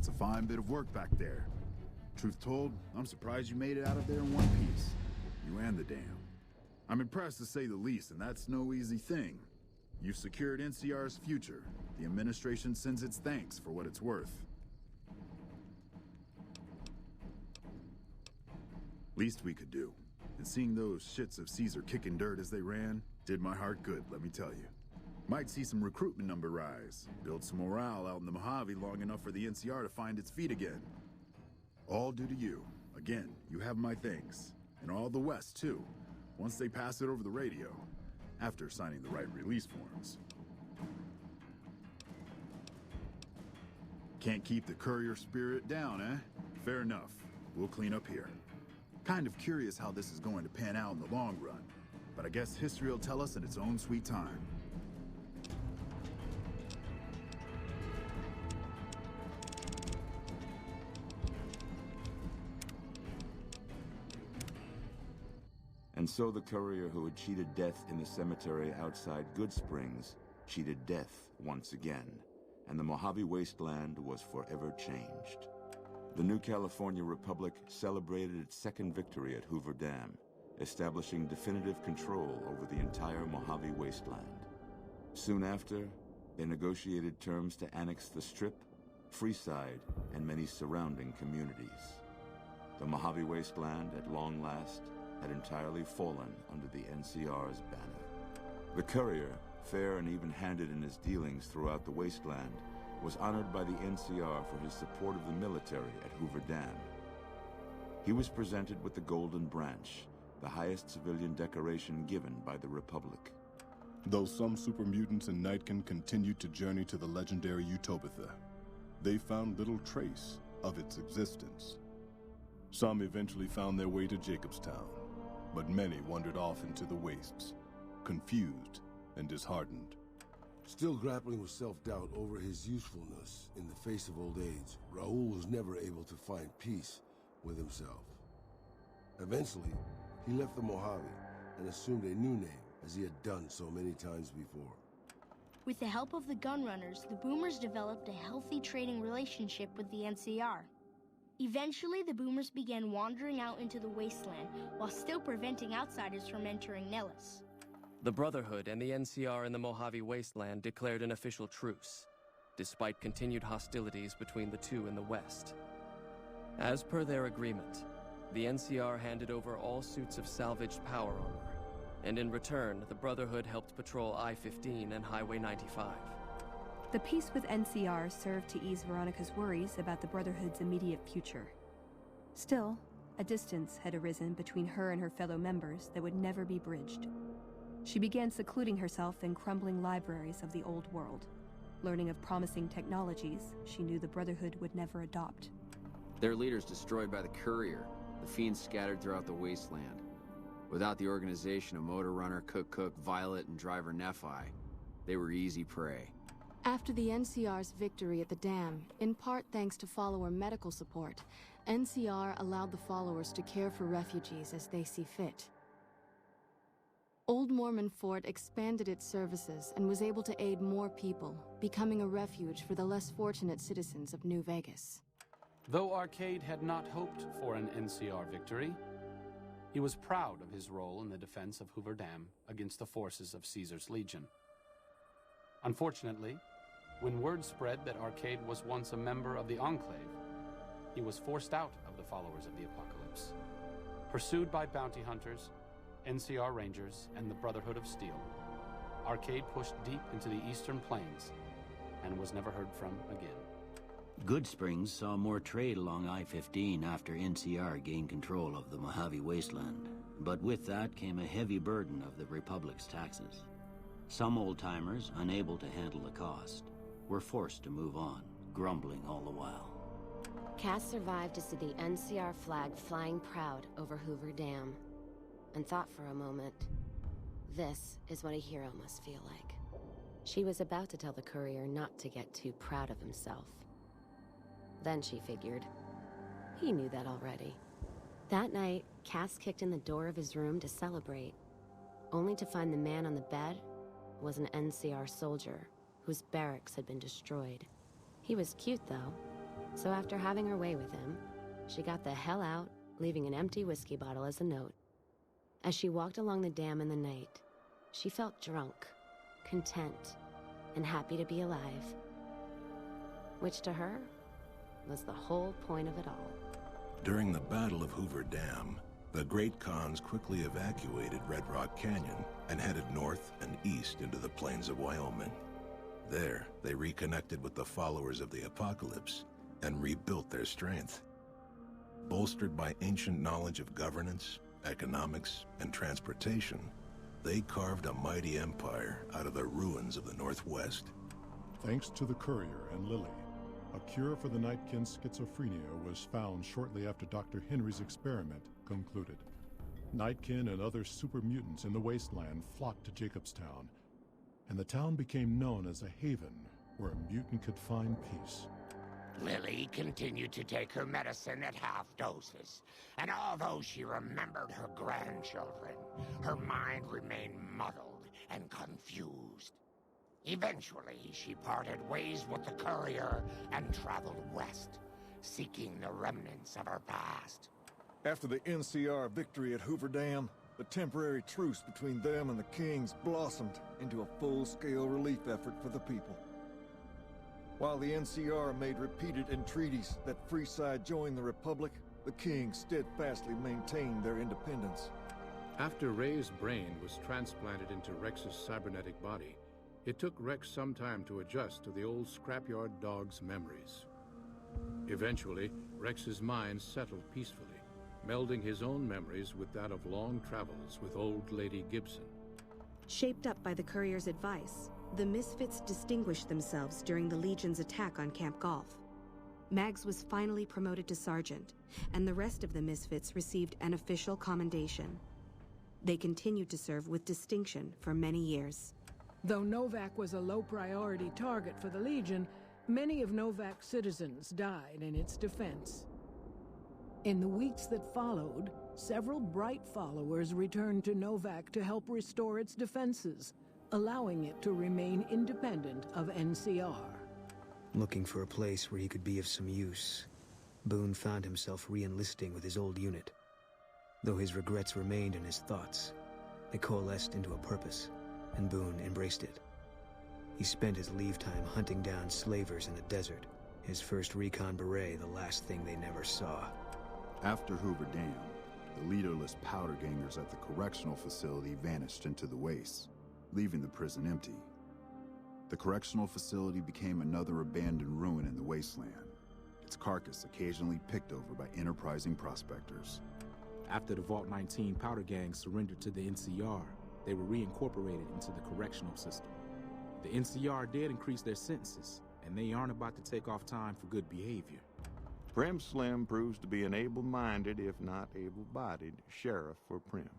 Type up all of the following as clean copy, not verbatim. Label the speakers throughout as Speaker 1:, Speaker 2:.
Speaker 1: That's a fine bit of work back there. Truth told, I'm surprised you made it out of there in one piece. You and the dam. I'm impressed to say the least, and that's no easy thing. You've secured NCR's future. The administration sends its thanks for what it's worth. Least we could do. And seeing those shits of Caesar kicking dirt as they ran did my heart good, let me tell you. Might see some recruitment number rise, build some morale out in the Mojave long enough for the NCR to find its feet again. All due to you. Again, you have my thanks. And all the West, too. Once they pass it over the radio. After signing the right release forms. Can't keep the courier spirit down, eh? Fair enough. We'll clean up here. Kind of curious how this is going to pan out in the long run. But I guess history will tell us in its own sweet time.
Speaker 2: And so the courier who had cheated death in the cemetery outside Good Springs cheated death once again, and the Mojave wasteland was forever changed. The new California Republic celebrated its second victory at Hoover Dam, establishing definitive control over the entire Mojave wasteland. Soon after, they negotiated terms to annex the Strip, Freeside, and many surrounding communities. The Mojave wasteland, at long last, had entirely fallen under the NCR's banner. The courier, fair and even-handed in his dealings throughout the wasteland, was honored by the NCR for his support of the military at Hoover Dam. He was presented with the Golden Branch, the highest civilian decoration given by the Republic.
Speaker 3: Though some super mutants in Nightkin continued to journey to the legendary Utopia, they found little trace of its existence. Some eventually found their way to Jacobstown, but many wandered off into the wastes, confused and disheartened.
Speaker 4: Still grappling with self-doubt over his usefulness in the face of old age, Raul was never able to find peace with himself. Eventually, he left the Mojave and assumed a new name, as he had done so many times before.
Speaker 5: With the help of the Gunrunners, the Boomers developed a healthy trading relationship with the NCR. Eventually, the Boomers began wandering out into the wasteland while still preventing outsiders from entering Nellis.
Speaker 6: The Brotherhood and the NCR in the Mojave wasteland declared an official truce, despite continued hostilities between the two in the west. As per their agreement, the NCR handed over all suits of salvaged power armor, and in return, the Brotherhood helped patrol I-15 and Highway 95.
Speaker 7: The peace with NCR served to ease Veronica's worries about the Brotherhood's immediate future. Still, a distance had arisen between her and her fellow members that would never be bridged. She began secluding herself in crumbling libraries of the old world, learning of promising technologies she knew the Brotherhood would never adopt.
Speaker 8: Their leaders destroyed by the courier, the fiends scattered throughout the wasteland. Without the organization of Motor Runner, Cook, Violet, and Driver Nephi, they were easy prey.
Speaker 9: After the NCR's victory at the dam, in part thanks to follower medical support, NCR allowed the followers to care for refugees as they see fit. Old Mormon Fort expanded its services and was able to aid more people, becoming a refuge for the less fortunate citizens of New Vegas.
Speaker 10: Though Arcade had not hoped for an NCR victory, he was proud of his role in the defense of Hoover Dam against the forces of Caesar's Legion. Unfortunately, when word spread that Arcade was once a member of the Enclave, he was forced out of the followers of the Apocalypse. Pursued by bounty hunters, NCR Rangers, and the Brotherhood of Steel, Arcade pushed deep into the Eastern Plains and was never heard from again.
Speaker 11: Good Springs saw more trade along I-15 after NCR gained control of the Mojave wasteland, but with that came a heavy burden of the Republic's taxes. Some old-timers, unable to handle the cost, were forced to move on, grumbling all the while.
Speaker 12: Cass survived to see the NCR flag flying proud over Hoover Dam, and thought for a moment, this is what a hero must feel like. She was about to tell the courier not to get too proud of himself. Then she figured, he knew that already. That night, Cass kicked in the door of his room to celebrate, only to find the man on the bed was an NCR soldier whose barracks had been destroyed. He was cute, though. So after having her way with him, she got the hell out, leaving an empty whiskey bottle as a note. As she walked along the dam in the night, she felt drunk, content, and happy to be alive. Which to her was the whole point of it all.
Speaker 13: During the Battle of Hoover Dam, the Great Khans quickly evacuated Red Rock Canyon and headed north and east into the plains of Wyoming. There, they reconnected with the followers of the Apocalypse and rebuilt their strength. Bolstered by ancient knowledge of governance, economics, and transportation, they carved a mighty empire out of the ruins of the Northwest.
Speaker 3: Thanks to the Courier and Lily, a cure for the Nightkin's schizophrenia was found shortly after Dr. Henry's experiment concluded. Nightkin and other super mutants in the wasteland flocked to Jacobstown, and the town became known as a haven where a mutant could find peace.
Speaker 14: Lily continued to take her medicine at half doses, and although she remembered her grandchildren, her mind remained muddled and confused. Eventually, she parted ways with the Courier and traveled west, seeking the remnants of her past.
Speaker 15: After the NCR victory at Hoover Dam, the temporary truce between them and the Kings blossomed into a full-scale relief effort for the people. While the NCR made repeated entreaties that Freeside join the Republic, the Kings steadfastly maintained their independence.
Speaker 16: After Ray's brain was transplanted into Rex's cybernetic body, it took Rex some time to adjust to the old scrapyard dog's memories. Eventually, Rex's mind settled peacefully, melding his own memories with that of long travels with old Lady Gibson.
Speaker 17: Shaped up by the Courier's advice, the Misfits distinguished themselves during the Legion's attack on Camp Golf. Mags was finally promoted to sergeant, and the rest of the Misfits received an official commendation. They continued to serve with distinction for many years.
Speaker 18: Though Novak was a low-priority target for the Legion, many of Novak's citizens died in its defense. In the weeks that followed, several bright followers returned to Novak to help restore its defenses, allowing it to remain independent of NCR.
Speaker 19: Looking for a place where he could be of some use, Boone found himself re-enlisting with his old unit. Though his regrets remained in his thoughts, they coalesced into a purpose, and Boone embraced it. He spent his leave time hunting down slavers in the desert, his first recon beret the last thing they never saw.
Speaker 1: After Hoover Dam, the leaderless powder gangers at the correctional facility vanished into the wastes, leaving the prison empty. The correctional facility became another abandoned ruin in the wasteland, its carcass occasionally picked over by enterprising prospectors.
Speaker 20: After the Vault 19 powder gang surrendered to the NCR, they were reincorporated into the correctional system. The NCR did increase their sentences, and they aren't about to take off time for good behavior.
Speaker 2: Prim Slim proves to be an able-minded, if not able-bodied, sheriff for Prim.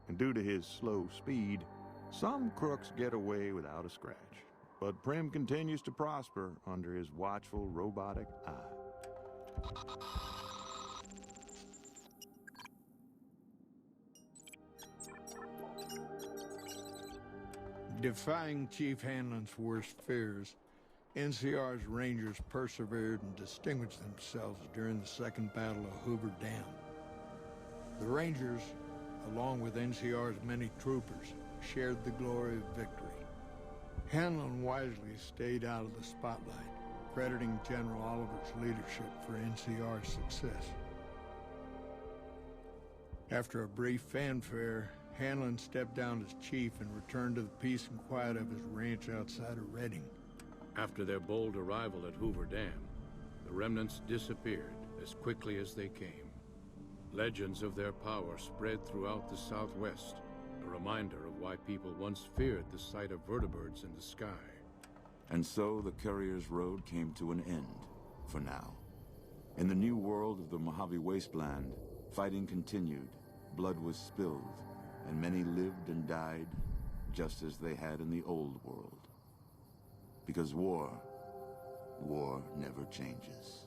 Speaker 2: And due to his slow speed, some crooks get away without a scratch. But Prim continues to prosper under his watchful, robotic eye.
Speaker 21: Defying Chief Hanlon's worst fears, NCR's Rangers persevered and distinguished themselves during the Second Battle of Hoover Dam. The Rangers, along with NCR's many troopers, shared the glory of victory. Hanlon wisely stayed out of the spotlight, crediting General Oliver's leadership for NCR's success. After a brief fanfare, Hanlon stepped down as chief and returned to the peace and quiet of his ranch outside of Redding.
Speaker 16: After their bold arrival at Hoover Dam, the remnants disappeared as quickly as they came. Legends of their power spread throughout the Southwest, a reminder of why people once feared the sight of vertibirds in the sky.
Speaker 2: And so the Courier's road came to an end, for now. In the new world of the Mojave Wasteland, fighting continued, blood was spilled, and many lived and died just as they had in the old world. Because war never changes.